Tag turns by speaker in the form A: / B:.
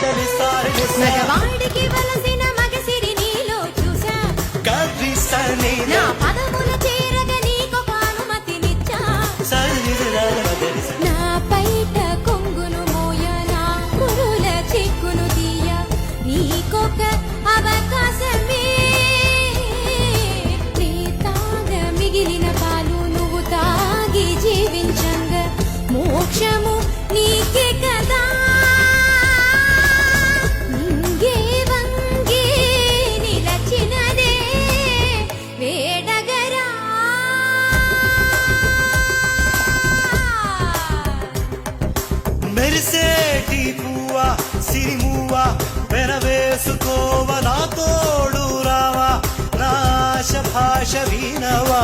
A: మగవాడికి వలసిన మగసిరి నీలో చూసా నా పదముల చేరగ నీకొక అనుమతినిచ్చా నా పైట కొంగును మోయ నా కురుల చిక్కును తీయ నీకొక అవకాశమే నీ తాగ మిగిలిన పాలు నువ్వు తాగి జీవించంగా మోక్షము నీకే కదా
B: మెరిసేటి పువ్వా సిరిమువ్వా వెనవేసుకోవ నా తోడు రావా నా ఆశ భాష వినవా